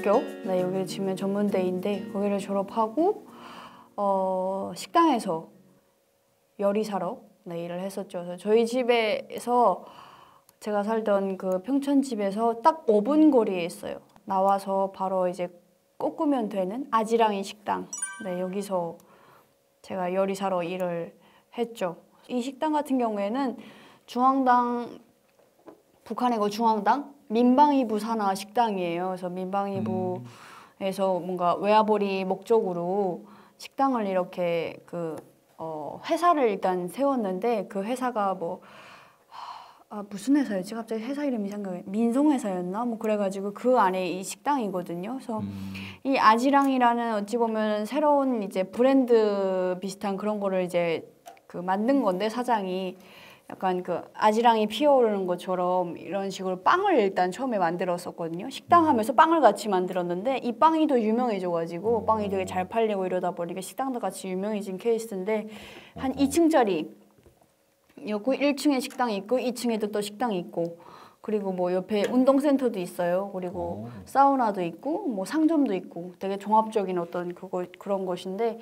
대학교, 네, 여기 지금 전문대인데 거기를 졸업하고 식당에서 요리사로 네, 일을 했었죠. 그래서 저희 집에서 제가 살던 그 평촌 집에서 딱 5분 거리에 있어요. 나와서 바로 이제 꺾으면 되는 아지랑이 식당. 네, 여기서 제가 요리사로 일을 했죠. 이 식당 같은 경우에는 중앙당, 북한의 그 중앙당 민방위부 산하 식당이에요. 그래서 민방위부에서 뭔가 외화벌이 목적으로 식당을 이렇게 회사를 일단 세웠는데 그 회사가 무슨 회사였지? 갑자기 회사 이름이 생각해. 민송회사였나? 뭐 그래가지고 그 안에 이 식당이거든요. 그래서 이 아지랑이라는 어찌 보면 새로운 이제 브랜드 비슷한 그런 거를 이제 만든 건데 사장이 약간 아지랑이 피어오르는 것처럼 이런 식으로 빵을 일단 처음에 만들었었거든요. 식당 하면서 빵을 같이 만들었는데 이 빵이 더 유명해져가지고 빵이 되게 잘 팔리고 이러다 보니까 식당도 같이 유명해진 케이스인데 한 2층짜리 여기 1층에 식당이 있고 2층에도 또 식당이 있고 그리고 뭐 옆에 운동센터도 있어요. 그리고 사우나도 있고 뭐 상점도 있고 되게 종합적인 어떤 그런 곳인데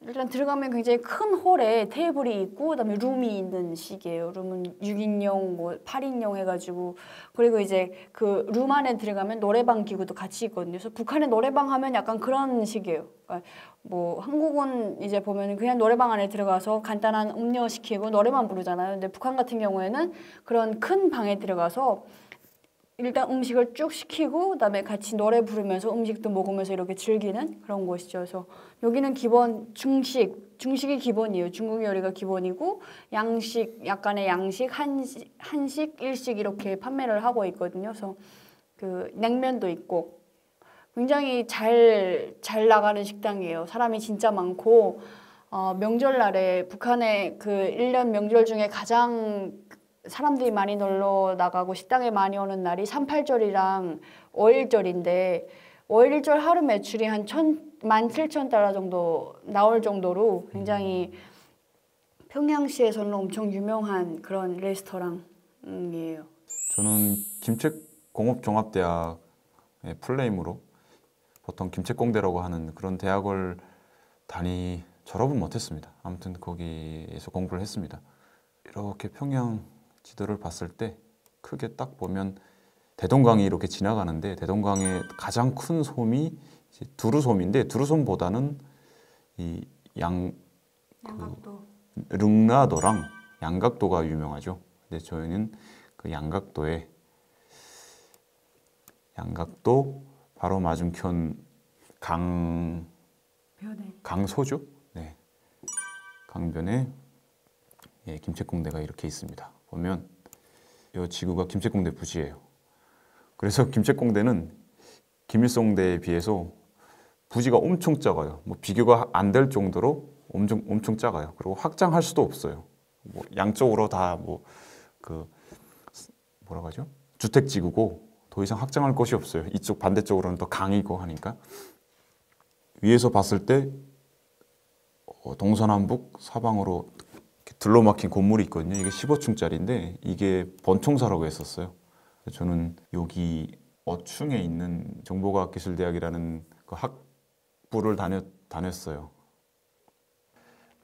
일단 들어가면 굉장히 큰 홀에 테이블이 있고 그다음에 룸이 있는 식이에요. 룸은 6인용, 뭐 8인용 해가지고 그리고 이제 그 룸 안에 들어가면 노래방 기구도 같이 있거든요. 그래서 북한의 노래방 하면 약간 그런 식이에요. 그러니까 뭐 한국은 이제 보면 그냥 노래방 안에 들어가서 간단한 음료 시키고 노래만 부르잖아요. 근데 북한 같은 경우에는 그런 큰 방에 들어가서 일단 음식을 쭉 시키고 그다음에 같이 노래 부르면서 음식도 먹으면서 이렇게 즐기는 그런 곳이죠. 그래서 여기는 기본 중식이 기본이에요. 중국 요리가 기본이고 양식, 약간의 양식, 한식, 일식 이렇게 판매를 하고 있거든요. 그래서 그 냉면도 있고 굉장히 잘 나가는 식당이에요. 사람이 진짜 많고 명절날에 북한의 그 1년 명절 중에 가장 사람들이 많이 놀러 나가고 식당에 많이 오는 날이 3.8절이랑 5.1절인데 5.1절 하루 매출이 한 17,000달러 정도 나올 정도로 굉장히 평양시에서는 엄청 유명한 그런 레스토랑이에요. 저는 김책공업종합대학의 풀네임으로 보통 김책공대라고 하는 그런 대학을 졸업은 못했습니다. 아무튼 거기에서 공부를 했습니다. 이렇게 평양 지도를 봤을 때 크게 딱 보면 대동강이 이렇게 지나가는데 대동강의 가장 큰 솜이 이제 두루솜인데 두루솜보다는 이 양각도. 릉나도랑 양각도가 유명하죠. 근데 저희는 그 양각도 바로 맞은편 강소죠. 네, 강변에 김책공대가 이렇게 있습니다. 보면 이 지구가 김책공대 부지예요. 그래서 김책공대는 김일성대에 비해서 부지가 엄청 작아요. 뭐 비교가 안 될 정도로 엄청 작아요. 그리고 확장할 수도 없어요. 뭐 양쪽으로 다 뭐라고 하죠? 주택지구고 더 이상 확장할 곳이 없어요. 이쪽 반대쪽으로는 더 강이고 하니까 위에서 봤을 때 동서남북 사방으로 들러막힌 건물이 있거든요. 이게 15층짜리인데 이게 번총사라고 했었어요. 저는 여기 어충에 있는 정보과학기술대학이라는 그 학부를 다녔어요.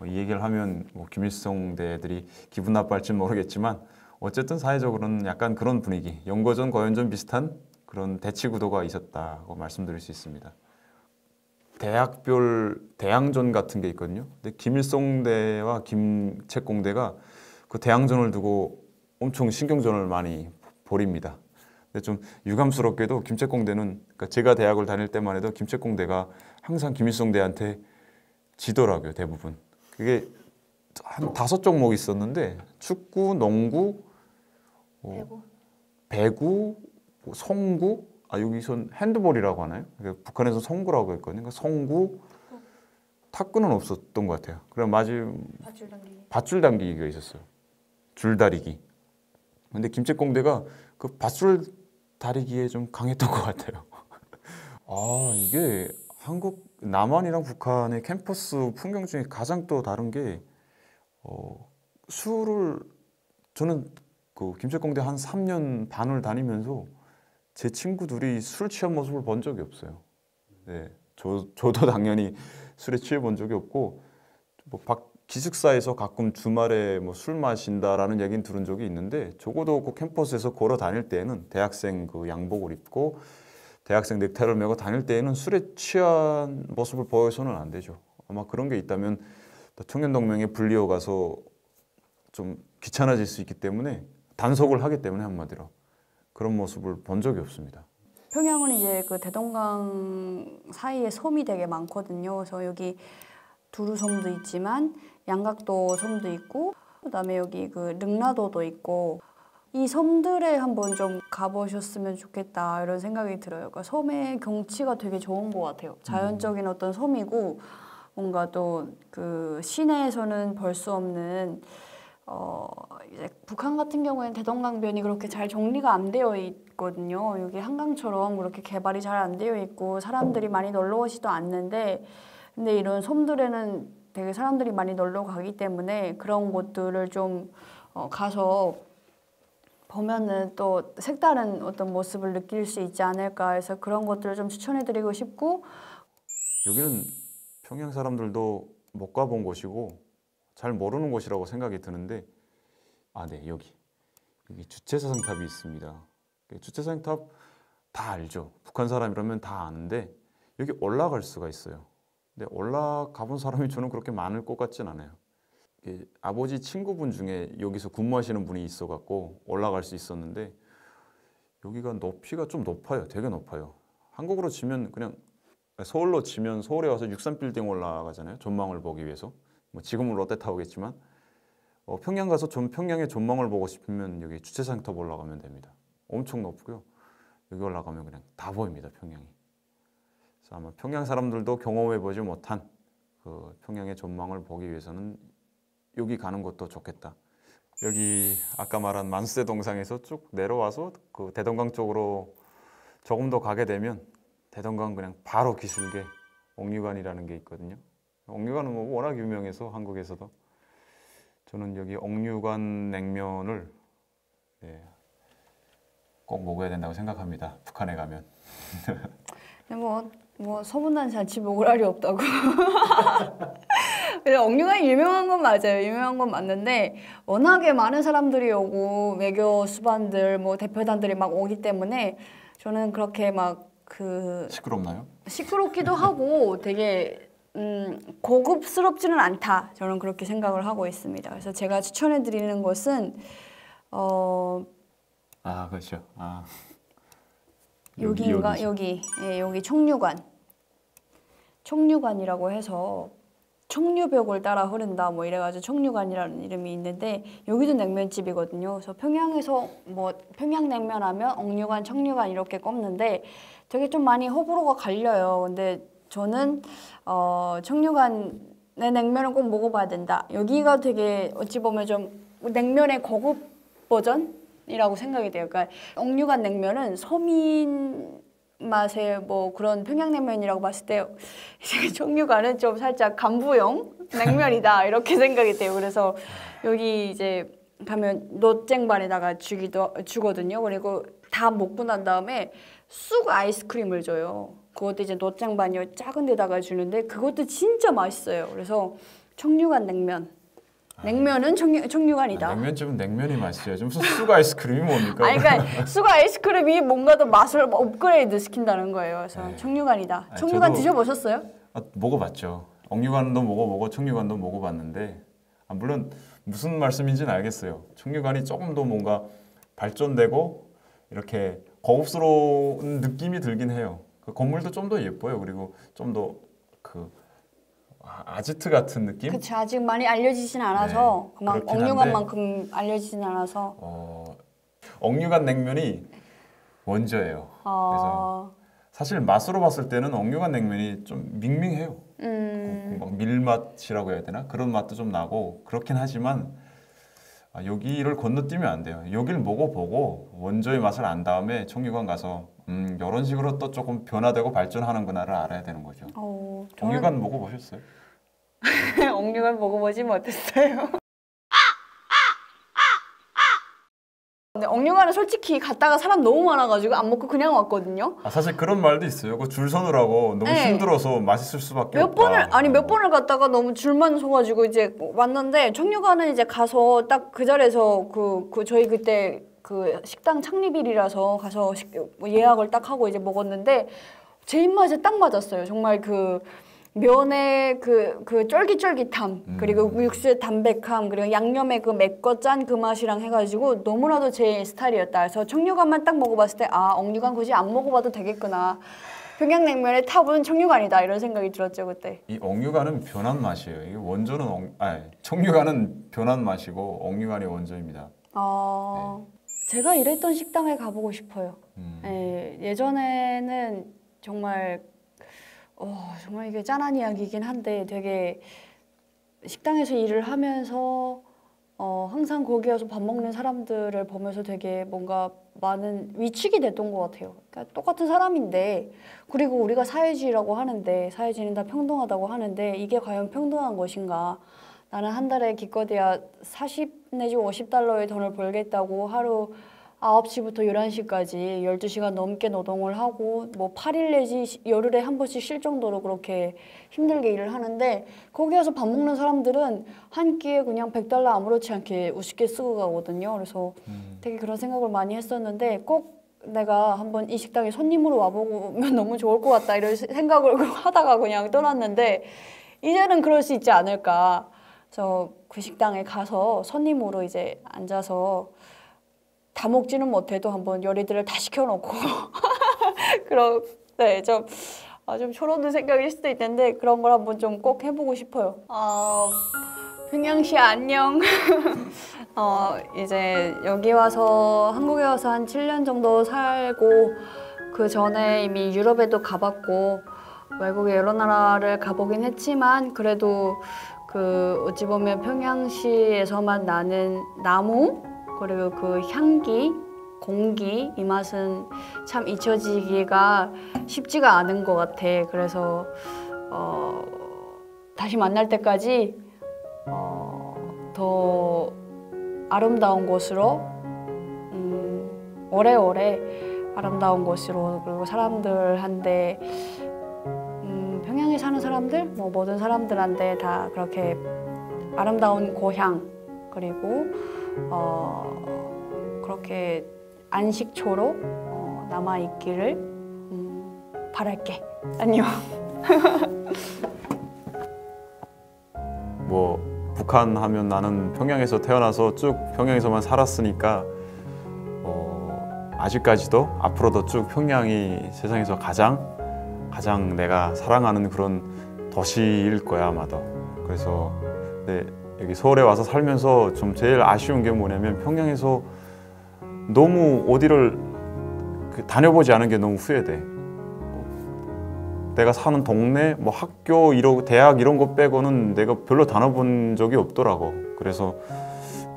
이 얘기를 하면 김일성대 애들이 기분 나빠할지 모르겠지만 어쨌든 사회적으로는 약간 그런 분위기, 연고전, 고연전 비슷한 그런 대치구도가 있었다고 말씀드릴 수 있습니다. 대학별 대항전 같은 게 있거든요. 근데 김일성대와 김책공대가 그 대항전을 두고 엄청 신경전을 많이 벌입니다. 근데 좀 유감스럽게도 김책공대는 그러니까 제가 대학을 다닐 때만 해도 김책공대가 항상 김일성대한테 지더라고요. 대부분. 그게 한 5종목이 있었는데 축구, 농구, 배구, 송구, 여기선 핸드볼이라고 하나요? 그러니까 북한에서 송구라고 했거든요. 그러니까 송구, 탁구는 없었던 것 같아요. 그럼 밧줄 당기기가 있었어요. 줄다리기. 근데 김책공대가 그 밧줄 다리기에 좀 강했던 것 같아요. 이게 남한이랑 북한의 캠퍼스 풍경 중에 가장 또 다른 게 저는 그 김책공대 한 3년 반을 다니면서 제 친구들이 술 취한 모습을 본 적이 없어요. 네, 저도 당연히 술에 취해 본 적이 없고 뭐 기숙사에서 가끔 주말에 뭐 술 마신다라는 얘기는 들은 적이 있는데 적어도 그 캠퍼스에서 걸어 다닐 때에는 대학생 그 양복을 입고 대학생 넥타이를 메고 다닐 때에는 술에 취한 모습을 보여서는 안 되죠. 아마 그런 게 있다면 청년동맹에 불리어 가서 좀 귀찮아질 수 있기 때문에 단속을 하기 때문에 한마디로 그런 모습을 본 적이 없습니다. 평양은 이제 그 대동강 사이에 섬이 되게 많거든요. 그래서 여기 두루섬도 있지만 양각도 섬도 있고 그다음에 여기 그 릉라도도 있고 이 섬들에 한번 좀 가보셨으면 좋겠다 이런 생각이 들어요. 그러니까 섬의 경치가 되게 좋은 것 같아요. 자연적인 어떤 섬이고 뭔가 또 그 시내에서는 볼 수 없는 이제 북한 같은 경우에는 대동강변이 그렇게 잘 정리가 안 되어 있거든요. 여기 한강처럼 그렇게 개발이 잘 안 되어 있고 사람들이 많이 놀러 오지도 않는데 근데 이런 섬들에는 되게 사람들이 많이 놀러 가기 때문에 그런 곳들을 좀 가서 보면은 또 색다른 어떤 모습을 느낄 수 있지 않을까 해서 그런 것들을 좀 추천해드리고 싶고 여기는 평양 사람들도 못 가본 곳이고 잘 모르는 곳이라고 생각이 드는데 네, 여기 주체사상탑이 있습니다. 주체사상탑 다 알죠. 북한 사람이라면 다 아는데 여기 올라갈 수가 있어요. 근데 올라가 본 사람이 저는 그렇게 많을 것 같진 않아요. 아버지 친구분 중에 여기서 근무하시는 분이 있어갖고 올라갈 수 있었는데 여기가 높이가 좀 높아요. 되게 높아요. 한국으로 치면 그냥 서울로 치면 서울에 와서 63빌딩 올라가잖아요. 전망을 보기 위해서. 뭐 지금은 롯데타워겠지만 평양 가서 평양의 전망을 보고 싶으면 여기 주체상탑 올라가면 됩니다. 엄청 높고요. 여기 올라가면 그냥 다 보입니다. 평양이. 그래서 아마 평양 사람들도 경험해보지 못한 그 평양의 전망을 보기 위해서는 여기 가는 것도 좋겠다. 여기 아까 말한 만수대 동상에서 쭉 내려와서 그 대동강 쪽으로 조금 더 가게 되면 대동강 그냥 바로 기슭에 옥류관이라는 게 있거든요. 옥류관은 뭐 워낙 유명해서 한국에서도 저는 여기 옥류관 냉면을 꼭 먹어야 된다고 생각합니다. 북한에 가면. 뭐 소문난 잔치 먹을 날이 없다고. 그래서 옥류관이 유명한 건 맞아요. 유명한 건 맞는데 워낙에 많은 사람들이 오고 외교 수반들 뭐 대표단들이 막 오기 때문에 저는 그렇게 막 시끄럽나요? 시끄럽기도 하고 되게 고급스럽지는 않다. 저는 그렇게 생각을 하고 있습니다. 그래서 제가 추천해 드리는 것은 그렇죠. 여기인가? 여기 청류관. 청류관이라고 해서 청류벽을 따라 흐른다 뭐 이래가지고 청류관이라는 이름이 있는데 여기도 냉면집이거든요. 그래서 평양에서 뭐 평양냉면 하면 옥류관, 청류관 이렇게 꼽는데 되게 좀 많이 호불호가 갈려요. 근데 저는 청류관의 냉면을 꼭 먹어봐야 된다. 여기가 되게 어찌 보면 좀 냉면의 고급 버전이라고 생각이 돼요. 그러니까 옥류관 냉면은 서민 맛의 뭐 그런 평양냉면이라고 봤을 때 청류관은 좀 살짝 간부용 냉면이다 이렇게 생각이 돼요. 그래서 여기 이제 가면 노쟁반에다가 주거든요. 그리고 다 먹고 난 다음에 쑥 아이스크림을 줘요. 그것도 이제 노쟁반이 작은 데다가 주는데 그것도 진짜 맛있어요. 그래서 청류관 냉면. 냉면은 청류관이다. 냉면집은 냉면이 맛있어요. 무슨 쑥 아이스크림이 뭡니까? 그러니까 쑥 아이스크림이 뭔가 더 맛을 업그레이드 시킨다는 거예요. 그래서 청류관이다. 청류관 드셔보셨어요? 먹어봤죠. 옥류관도 먹어보고 청류관도 먹어봤는데 물론 무슨 말씀인지는 알겠어요. 청류관이 조금 더 뭔가 발전되고 이렇게 고급스러운 느낌이 들긴 해요. 그 건물도 좀 더 예뻐요. 그리고 좀 더 아지트 같은 느낌? 그치, 아직 많이 알려지진 않아서 막 옥류관만큼 알려지진 않아서 옥류관 냉면이 원조예요. 그래서 사실 맛으로 봤을 때는 옥류관 냉면이 좀 밍밍해요. 막 밀맛이라고 해야 되나? 그런 맛도 좀 나고 그렇긴 하지만 여기를 건너뛰면 안 돼요. 여기를 먹어보고 원조의 맛을 안 다음에 청류관 가서 이런 식으로 또 조금 변화되고 발전하는구나를 알아야 되는 거죠. 옥류관 먹어보셨어요? 옥류관 먹어보지 못했어요. 근데 억류가는 솔직히 갔다가 사람 너무 많아가지고 안 먹고 그냥 왔거든요. 아, 사실 그런 말도 있어요. 그 줄 서느라고 너무 네. 힘들어서 맛있을 수밖에 몇 없다. 번을 아니 몇 번을 갔다가 너무 줄만 서가지고 이제 왔는데 청류가는 이제 가서 딱 그 자리에서 그 저희 그때 그 식당 창립일이라서 가서 예약을 딱 하고 이제 먹었는데 제 입맛에 딱 맞았어요. 정말 그 면의 그 쫄깃쫄깃함 그리고 육수의 담백함 그리고 양념의 그 맵고 짠 그 맛이랑 해가지고 너무나도 제 스타일이었다. 그래서 청류간만 딱 먹어봤을 때 아 억류간 굳이 안 먹어봐도 되겠구나. 평양냉면의 탑은 청류간이다 이런 생각이 들었죠 그때. 이 억류간은 변한 맛이에요. 이게 원조는 청류간은 변한 맛이고 억류간이 원조입니다. 제가 일했던 식당에 가보고 싶어요. 예전에는 정말 정말 이게 짠한 이야기이긴 한데 되게 식당에서 일을 하면서 항상 거기 와서 밥 먹는 사람들을 보면서 되게 뭔가 많은 위축이 됐던 것 같아요. 그러니까 똑같은 사람인데 그리고 우리가 사회주의라고 하는데 사회주의는 다 평등하다고 하는데 이게 과연 평등한 것인가? 나는 한 달에 기껏해야 40 내지 50달러의 돈을 벌겠다고 하루 9시부터 11시까지 12시간 넘게 노동을 하고 뭐 8일 내지 열흘에 한 번씩 쉴 정도로 그렇게 힘들게 일을 하는데 거기 와서 밥 먹는 사람들은 한 끼에 그냥 100달러 아무렇지 않게 우습게 쓰고 가거든요. 그래서 되게 그런 생각을 많이 했었는데 꼭 내가 한번 이 식당에 손님으로 와보면 너무 좋을 것 같다 이런 생각을 하다가 그냥 떠났는데 이제는 그럴 수 있지 않을까. 그래서 그 식당에 가서 손님으로 이제 앉아서 다 먹지는 못해도 한번 요리들을 다 시켜놓고 그런 좀 초로운 생각일 수도 있는데 그런 걸 한번 좀 꼭 해보고 싶어요. 평양시 안녕. 이제 여기 와서 한국에 와서 한 7년 정도 살고 그 전에 이미 유럽에도 가봤고 외국의 여러 나라를 가보긴 했지만 그래도 그 어찌 보면 평양시에서만 나는 나무 그리고 그 향기, 공기 이 맛은 참 잊혀지기가 쉽지가 않은 것 같아. 그래서 다시 만날 때까지 더 아름다운 곳으로 오래오래 아름다운 곳으로 그리고 사람들한테 평양에 사는 사람들 뭐 모든 사람들한테 다 그렇게 아름다운 고향 그리고 그렇게 안식초로 남아있기를 바랄게. 안녕. 뭐 북한 하면 나는 평양에서 태어나서 쭉 평양에서만 살았으니까 아직까지도 앞으로도 쭉 평양이 세상에서 가장 내가 사랑하는 그런 도시일 거야 아마도. 그래서 여기 서울에 와서 살면서 좀 제일 아쉬운 게 뭐냐면 평양에서 너무 어디를 다녀보지 않은 게 너무 후회돼. 내가 사는 동네, 뭐 학교, 대학 이런 거 빼고는 내가 별로 다녀본 적이 없더라고. 그래서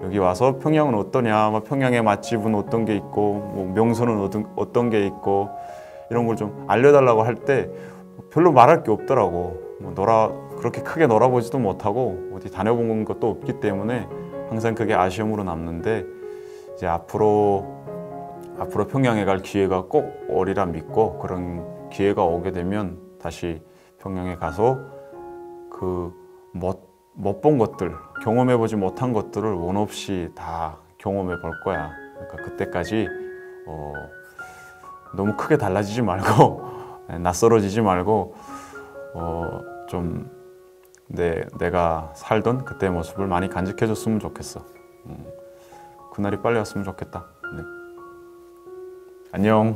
여기 와서 평양은 어떠냐, 뭐 평양의 맛집은 어떤 게 있고, 뭐 명소는 어떤 게 있고 이런 걸 좀 알려달라고 할 때 별로 말할 게 없더라고. 그렇게 크게 놀아보지도 못하고 어디 다녀본 것도 없기 때문에 항상 그게 아쉬움으로 남는데 이제 앞으로 평양에 갈 기회가 꼭 오리라 믿고 그런 기회가 오게 되면 다시 평양에 가서 그 못 본 것들, 경험해보지 못한 것들을 원 없이 다 경험해 볼 거야. 그러니까 그때까지 너무 크게 달라지지 말고 낯설어지지 말고 좀 내가 살던 그때 모습을 많이 간직해줬으면 좋겠어. 그날이 빨리 왔으면 좋겠다. 네. 안녕.